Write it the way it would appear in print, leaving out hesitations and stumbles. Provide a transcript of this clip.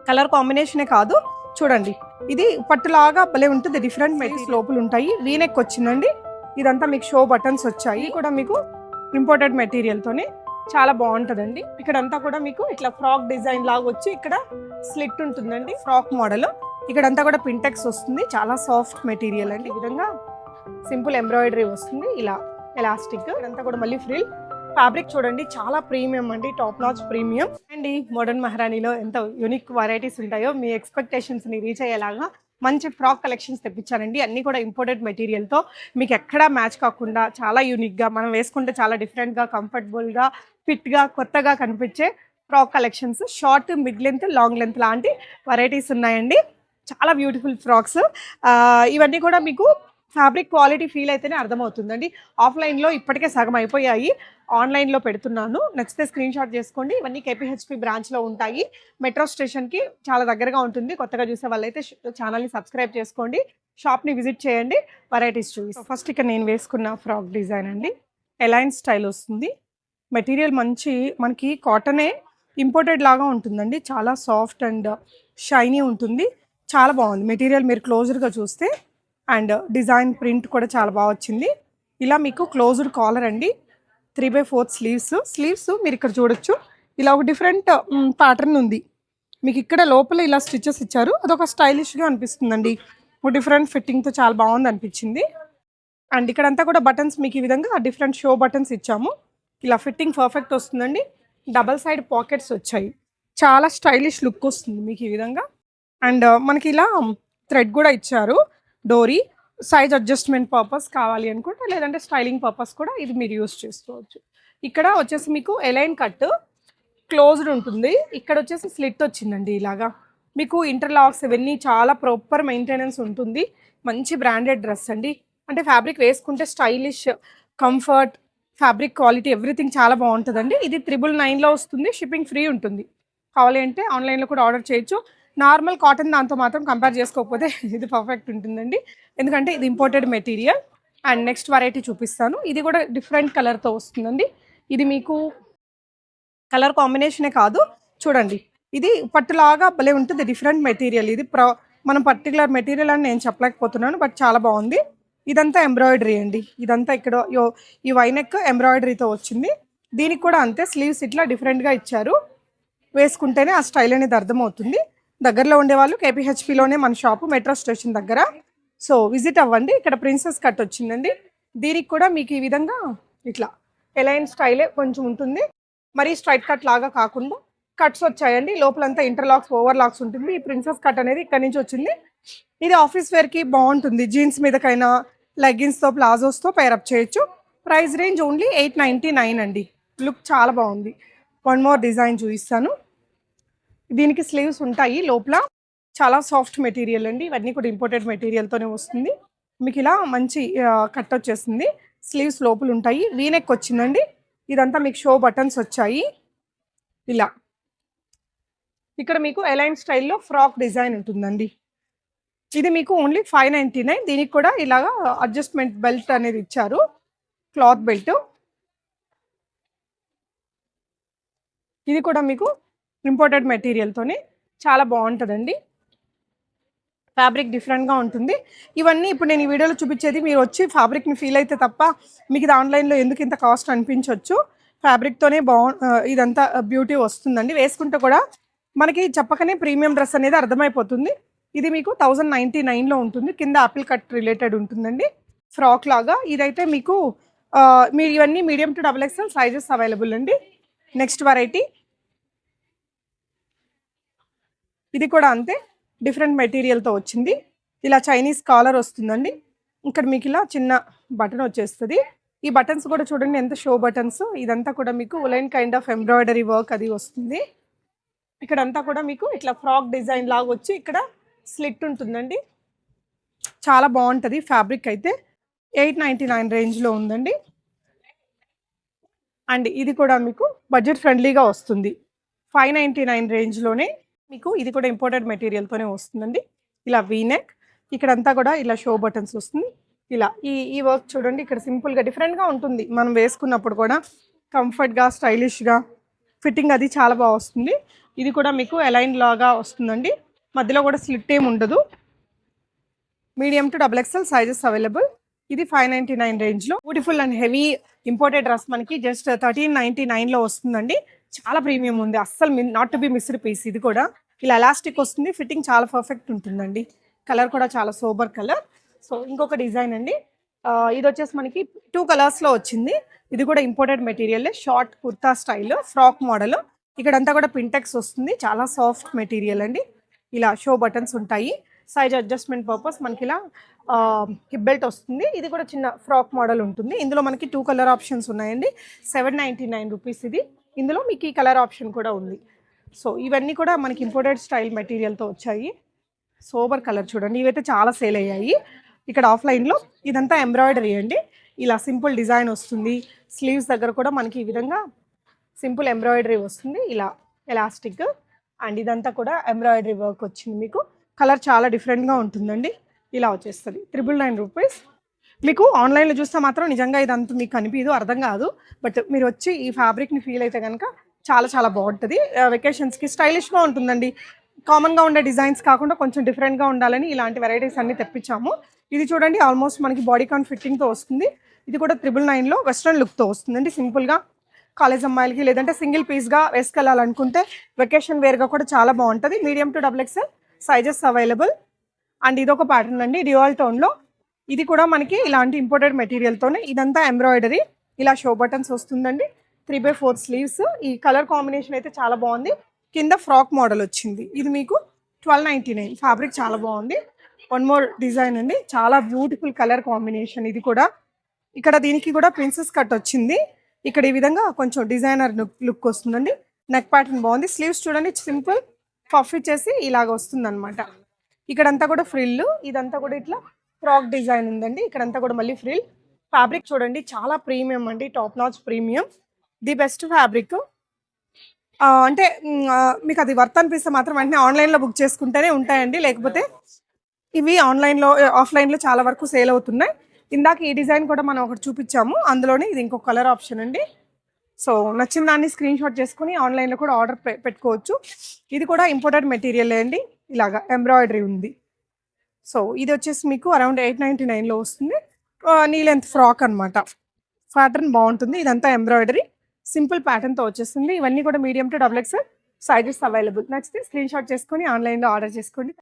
Colour కాంబినేషనే కాదు చూడండి, ఇది పట్టులాగా భలే ఉంటుంది. డిఫరెంట్ మెటీరియల్స్ లోపల ఉంటాయి. వీనెక్ వచ్చిందండి. ఇదంతా మీకు షో బటన్స్ వచ్చాయి. కూడా మీకు ఇంపోర్టెడ్ మెటీరియల్ తోనే చాలా బాగుంటుందండి. ఇక్కడంతా కూడా మీకు ఇట్లా ఫ్రాక్ డిజైన్ లాగా వచ్చి ఇక్కడ స్లిట్ ఉంటుందండి, ఫ్రాక్ మోడల్. ఇక్కడంతా కూడా పింటెక్స్ వస్తుంది, చాలా సాఫ్ట్ మెటీరియల్ అండి. ఈ విధంగా సింపుల్ ఎంబ్రాయిడరీ వస్తుంది, ఇలా ఎలాస్టిక్. ఇదంతా కూడా మళ్ళీ ఫ్రిల్ ఫ్యాబ్రిక్ చూడండి, చాలా ప్రీమియం అండి, టాప్ నాచ్ ప్రీమియం అండి. మోడర్న్ మహారాణిలో ఎంత యూనిక్ వెరైటీస్ ఉంటాయో మీ ఎక్స్పెక్టేషన్స్ ని రీచ్ అయ్యేలాగా మంచి ఫ్రాక్ కలెక్షన్స్ తెప్పించారండి. అన్ని కూడా ఇంపోర్టెడ్ మెటీరియల్తో మీకు ఎక్కడా మ్యాచ్ కాకుండా చాలా యూనిక్గా, మనం వేసుకుంటే చాలా డిఫరెంట్గా, కంఫర్టబుల్గా, ఫిట్గా, కొత్తగా కనిపించే frock collections. Short, mid length, long length లాంటి వెరైటీస్ ఉన్నాయండి. చాలా బ్యూటిఫుల్ ఫ్రాక్స్. ఇవన్నీ కూడా మీకు ఫ్యాబ్రిక్ క్వాలిటీ ఫీల్ అయితేనే అర్థమవుతుందండి. ఆఫ్లైన్లో ఇప్పటికే సగం అయిపోయాయి, ఆన్లైన్లో పెడుతున్నాను. నచ్చితే స్క్రీన్ షాట్ చేసుకోండి. ఇవన్నీ కేపీహెచ్పి బ్రాంచ్లో ఉంటాయి. మెట్రో స్టేషన్కి చాలా దగ్గరగా ఉంటుంది. కొత్తగా చూసే వాళ్ళైతే ఛానల్ని సబ్స్క్రైబ్ చేసుకోండి, షాప్ని విజిట్ చేయండి, వెరైటీస్ చూసి. ఫస్ట్ ఇక్కడ నేను వేసుకున్న ఫ్రాక్ డిజైన్ అండి, ఎలైన్ స్టైల్ వస్తుంది. మెటీరియల్ మంచి మనకి కాటనే ఇంపోర్టెడ్ లాగా ఉంటుందండి. చాలా సాఫ్ట్ అండ్ షైనీ ఉంటుంది, చాలా బాగుంది మెటీరియల్. మీరు క్లోజర్గా చూస్తే అండ్ డిజైన్ ప్రింట్ కూడా చాలా బాగా వచ్చింది. ఇలా మీకు క్లోజ్డ్ కాలర్ అండి, 3/4 స్లీవ్స్ మీరు ఇక్కడ చూడొచ్చు. ఇలా ఒక డిఫరెంట్ ప్యాటర్న్ ఉంది మీకు. ఇక్కడ లోపల ఇలా స్టిచెస్ ఇచ్చారు, అదొక స్టైలిష్గా అనిపిస్తుందండి. ఒక డిఫరెంట్ ఫిట్టింగ్తో చాలా బాగుంది అనిపించింది. అండ్ ఇక్కడంతా కూడా బటన్స్ మీకు ఈ విధంగా డిఫరెంట్ షో బటన్స్ ఇచ్చాము. ఇలా ఫిట్టింగ్ పర్ఫెక్ట్ వస్తుందండి. డబల్ సైడ్ పాకెట్స్ వచ్చాయి, చాలా స్టైలిష్ లుక్ వస్తుంది మీకు ఈ విధంగా. అండ్ మనకి ఇలా థ్రెడ్ కూడా ఇచ్చారు, డోరీ. సైజ్ అడ్జస్ట్మెంట్ పర్పస్ కావాలి అనుకుంటే, లేదంటే స్టైలింగ్ పర్పస్ కూడా ఇది మీరు యూస్ చేసుకోవచ్చు. ఇక్కడ వచ్చేసి మీకు ఎలైన్ కట్ క్లోజ్డ్ ఉంటుంది. ఇక్కడ వచ్చేసి స్లిట్ వచ్చిందండి. ఇలాగా మీకు ఇంటర్లాక్స్ ఇవన్నీ చాలా ప్రాపర్ మెయింటెనెన్స్ ఉంటుంది. మంచి బ్రాండెడ్ డ్రెస్ అండి. అంటే ఫ్యాబ్రిక్ వేసుకుంటే stylish, comfort, fabric quality everything చాలా బాగుంటుందండి. ఇది 999లో వస్తుంది, షిప్పింగ్ ఫ్రీ ఉంటుంది. కావాలి అంటే ఆన్లైన్లో కూడా ఆర్డర్ చేయొచ్చు. నార్మల్ కాటన్ దాంతో మాత్రం కంపేర్ చేసుకోకపోతే ఇది పర్ఫెక్ట్ ఉంటుందండి, ఎందుకంటే ఇది imported material. And next variety చూపిస్తాను. ఇది కూడా డిఫరెంట్ కలర్తో వస్తుందండి. ఇది మీకు కలర్ కాంబినేషనే కాదు చూడండి, ఇది పట్టులాగా భలే ఉంటుంది. డిఫరెంట్ మెటీరియల్ ఇది. మనం పర్టికులర్ మెటీరియల్ అని నేను చెప్పలేకపోతున్నాను, బట్ చాలా బాగుంది. ఇదంతా ఎంబ్రాయిడరీ అండి. ఇదంతా ఇక్కడ ఈ వైనెక్ ఎంబ్రాయిడరీతో వచ్చింది. దీనికి కూడా అంతే, స్లీవ్స్ ఇట్లా డిఫరెంట్గా ఇచ్చారు. వేసుకుంటేనే ఆ స్టైల్ అనేది అర్థమవుతుంది. దగ్గరలో ఉండేవాళ్ళు కేపీహెచ్పిలోనే మన షాపు, మెట్రో స్టేషన్ దగ్గర. సో విజిట్ అవ్వండి. ఇక్కడ ప్రిన్సెస్ కట్ వచ్చిందండి. దీనికి కూడా మీకు ఈ విధంగా ఇట్లా ఎలైన్ స్టైలే కొంచెం ఉంటుంది, మరీ స్ట్రైట్ కట్ లాగా కాకుండా కట్స్ వచ్చాయండి. లోపలంతా ఇంటర్లాక్స్, ఓవర్లాక్స్ ఉంటుంది. ఈ ప్రిన్సెస్ కట్ అనేది ఇక్కడ నుంచి వచ్చింది. ఇది ఆఫీస్ వేర్కి బాగుంటుంది. జీన్స్ మీదకైనా, లెగ్గిన్స్తో, ప్లాజోస్తో పేరప్ చేయొచ్చు. ప్రైస్ రేంజ్ ఓన్లీ 899 అండి. లుక్ చాలా బాగుంది. వన్ మోర్ డిజైన్ చూపిస్తాను. దీనికి స్లీవ్స్ ఉంటాయి లోపల. చాలా సాఫ్ట్ మెటీరియల్ అండి. ఇవన్నీ కూడా ఇంపోర్టెడ్ మెటీరియల్తోనే వస్తుంది. మీకు ఇలా మంచి కట్ వచ్చేసింది. స్లీవ్స్ లోపల ఉంటాయి. వీనెక్ వచ్చిందండి. ఇదంతా మీకు షో బటన్స్ వచ్చాయి. ఇలా ఇక్కడ మీకు ఎలైన్ స్టైల్లో ఫ్రాక్ డిజైన్ ఉంటుందండి. ఇది మీకు ఓన్లీ 599. దీనికి కూడా ఇలాగా అడ్జస్ట్మెంట్ బెల్ట్ అనేది ఇచ్చారు, క్లాత్ బెల్ట్. ఇది కూడా మీకు ఇంపోర్టెడ్ మెటీరియల్తోనే చాలా బాగుంటుందండి. ఫ్యాబ్రిక్ డిఫరెంట్గా ఉంటుంది. ఇవన్నీ ఇప్పుడు నేను ఈ వీడియోలో చూపించేది మీరు వచ్చి ఫ్యాబ్రిక్ని ఫీల్ అయితే తప్ప మీకు ఇది ఆన్లైన్లో ఎందుకు ఇంత కాస్ట్ అనిపించవచ్చు. ఫ్యాబ్రిక్తోనే ఇదంతా బ్యూటీ వస్తుందండి. వేసుకుంటే కూడా మనకి చెప్పకనే ప్రీమియం డ్రెస్ అనేది అర్థమైపోతుంది. ఇది మీకు 1099లో ఉంటుంది. కింద ఆపిల్ కట్ రిలేటెడ్ ఉంటుందండి, ఫ్రాక్ లాగా. ఇదైతే మీకు మీరు ఇవన్నీ medium to XXL sizes available అండి. నెక్స్ట్ వెరైటీ ఇది కూడా అంతే, డిఫరెంట్ మెటీరియల్తో వచ్చింది. ఇలా చైనీస్ కాలర్ వస్తుందండి. ఇక్కడ మీకు ఇలా చిన్న బటన్ వచ్చేస్తుంది. ఈ బటన్స్ కూడా చూడండి ఎంత షో బటన్స్. ఇదంతా కూడా మీకు ఉలైన్ కైండ్ ఆఫ్ ఎంబ్రాయిడరీ వర్క్ అది వస్తుంది. ఇక్కడంతా కూడా మీకు ఇట్లా ఫ్రాక్ డిజైన్ లాగా వచ్చి ఇక్కడ స్లిట్ ఉంటుందండి. చాలా బాగుంటుంది ఫ్యాబ్రిక్ అయితే. 899 రేంజ్లో ఉందండి. అండ్ ఇది కూడా మీకు బడ్జెట్ ఫ్రెండ్లీగా వస్తుంది. 599 రేంజ్లోనే మీకు ఇది కూడా ఇంపోర్టెడ్ మెటీరియల్తోనే వస్తుందండి. ఇలా వీనెక్, ఇక్కడంతా కూడా ఇలా షో బటన్స్ వస్తుంది. ఇలా ఈ వర్క్ చూడండి. ఇక్కడ సింపుల్గా డిఫరెంట్గా ఉంటుంది. మనం వేసుకున్నప్పుడు కూడా కంఫర్ట్గా, స్టైలిష్గా ఫిట్టింగ్ అది చాలా బాగా వస్తుంది. ఇది కూడా మీకు అలైన్ లాగా వస్తుందండి, మధ్యలో కూడా స్లిట్ ఏమి ఉండదు. Medium to double XL sizes available. ఇది 599 రేంజ్లో beautiful and heavy imported dress మనకి జస్ట్ 1399లో వస్తుందండి. చాలా ప్రీమియం ఉంది, అస్సలు not to be missed piece. ఇది కూడా ఇలా ఎలాస్టిక్ వస్తుంది, ఫిట్టింగ్ చాలా పర్ఫెక్ట్ ఉంటుందండి. కలర్ కూడా చాలా సోబర్ కలర్. సో ఇంకొక డిజైన్ అండి, ఇది వచ్చేసి మనకి 2 కలర్స్లో వచ్చింది. ఇది కూడా imported material, short kurta style frock model. ఇక్కడంతా కూడా పింటెక్స్ వస్తుంది, చాలా సాఫ్ట్ మెటీరియల్ అండి. ఇలా షో బటన్స్ ఉంటాయి, సైజ్ అడ్జస్ట్మెంట్ పర్పస్ మనకి ఇలా హిప్ బెల్ట్ వస్తుంది. ఇది కూడా చిన్న ఫ్రాక్ మోడల్ ఉంటుంది. ఇందులో మనకి 2 కలర్ ఆప్షన్స్ ఉన్నాయండి. 799 రూపీస్ ఇది. ఇందులో మీకు ఈ కలర్ ఆప్షన్ కూడా ఉంది. సో ఇవన్నీ కూడా మనకి ఇంపోర్టెడ్ స్టైల్ మెటీరియల్తో వచ్చాయి. సోబర్ కలర్ చూడండి, ఇవైతే చాలా సేల్ అయ్యాయి. ఇక్కడ ఆఫ్లైన్లో ఇదంతా ఎంబ్రాయిడరీ అండి, ఇలా సింపుల్ డిజైన్ వస్తుంది. స్లీవ్స్ దగ్గర కూడా మనకి ఈ విధంగా సింపుల్ ఎంబ్రాయిడరీ వస్తుంది, ఇలా ఎలాస్టిక్. అండ్ ఇదంతా కూడా ఎంబ్రాయిడరీ వర్క్ వచ్చింది. మీకు కలర్ చాలా డిఫరెంట్గా ఉంటుందండి. ఇలా వచ్చేస్తుంది 999 రూపీస్. మీకు ఆన్లైన్లో చూస్తే మాత్రం నిజంగా ఇదంతా మీకు కనిపించదు, అర్థం కాదు. బట్ మీరు వచ్చి ఈ ఫ్యాబ్రిక్ని ఫీల్ అయితే కనుక చాలా చాలా బాగుంటుంది. వెకేషన్స్కి స్టైలిష్గా ఉంటుందండి. కామన్గా ఉండే డిజైన్స్ కాకుండా కొంచెం డిఫరెంట్గా ఉండాలని ఇలాంటి వెరైటీస్ అన్నీ తెప్పించాము. ఇది చూడండి, ఆల్మోస్ట్ మనకి బాడీకాన్ ఫిట్టింగ్తో వస్తుంది. ఇది కూడా 999లో వెస్ట్రన్ లుక్తో వస్తుందండి. సింపుల్గా కాలేజ్ అమ్మాయిలకి లేదంటే సింగిల్ పీస్గా వేసుకెళ్ళాలనుకుంటే వెకేషన్ వేర్గా కూడా చాలా బాగుంటుంది. Medium to double XL sizes available. And ఇదొక ప్యాటర్న్ అండి, డ్యూయల్ టోన్లో. ఇది కూడా మనకి ఇలాంటి ఇంపోర్టెడ్ మెటీరియల్తోనే, ఇదంతా ఎంబ్రాయిడరీ, ఇలా షో బటన్స్ వస్తుందండి. 3/4 స్లీవ్స్. ఈ కలర్ కాంబినేషన్ అయితే చాలా బాగుంది. కింద ఫ్రాక్ మోడల్ వచ్చింది. ఇది మీకు 1299. ఫ్యాబ్రిక్ చాలా బాగుంది. వన్ మోర్ డిజైన్ అండి, చాలా బ్యూటిఫుల్ కలర్ కాంబినేషన్. ఇది కూడా ఇక్కడ దీనికి కూడా ప్రిన్సెస్ కట్ వచ్చింది. ఇక్కడ ఈ విధంగా కొంచెం డిజైనర్ లుక్ వస్తుందండి. నెక్ ప్యాటర్న్ బాగుంది. స్లీవ్స్ చూడండి, సింపుల్ పఫ్ ఇచ్చేసి ఇలాగ వస్తుంది అనమాట. ఇక్కడంతా కూడా ఫ్రిల్, ఇదంతా కూడా ఇట్లా ఫ్రాక్ డిజైన్ ఉందండి. ఇక్కడంతా కూడా మళ్ళీ ఫ్రిల్. ఫ్యాబ్రిక్ చూడండి, చాలా ప్రీమియం అండి, top notch premium, the best fabric. అంటే మీకు అది వర్త్ అనిపిస్తే మాత్రం వెంటనే ఆన్లైన్లో బుక్ చేసుకుంటేనే ఉంటాయండి, లేకపోతే ఇవి ఆన్లైన్లో ఆఫ్లైన్లో చాలా వరకు సేల్ అవుతున్నాయి. ఇందాక ఈ డిజైన్ కూడా మనం ఒకటి చూపించాము, అందులోనే ఇది ఇంకొక కలర్ ఆప్షన్ అండి. సో నచ్చిన దాన్ని స్క్రీన్ షాట్ చేసుకుని ఆన్లైన్లో కూడా ఆర్డర్ పెట్టుకోవచ్చు. ఇది కూడా ఇంపోర్టెడ్ మెటీరియల్ అండి, ఇలాగా ఎంబ్రాయిడరీ ఉంది. సో ఇది వచ్చేసి మీకు అరౌండ్ 899లో వస్తుంది. నీ లెంత్ ఫ్రాక్ అనమాట. ప్యాటర్న్ బాగుంటుంది, ఇదంతా ఎంబ్రాయిడరీ సింపుల్ ప్యాటర్న్తో వచ్చేస్తుంది. ఇవన్నీ కూడా medium to double XL sizes available. నచ్చితే స్క్రీన్ షాట్ చేసుకొని ఆన్లైన్లో ఆర్డర్ చేసుకోండి.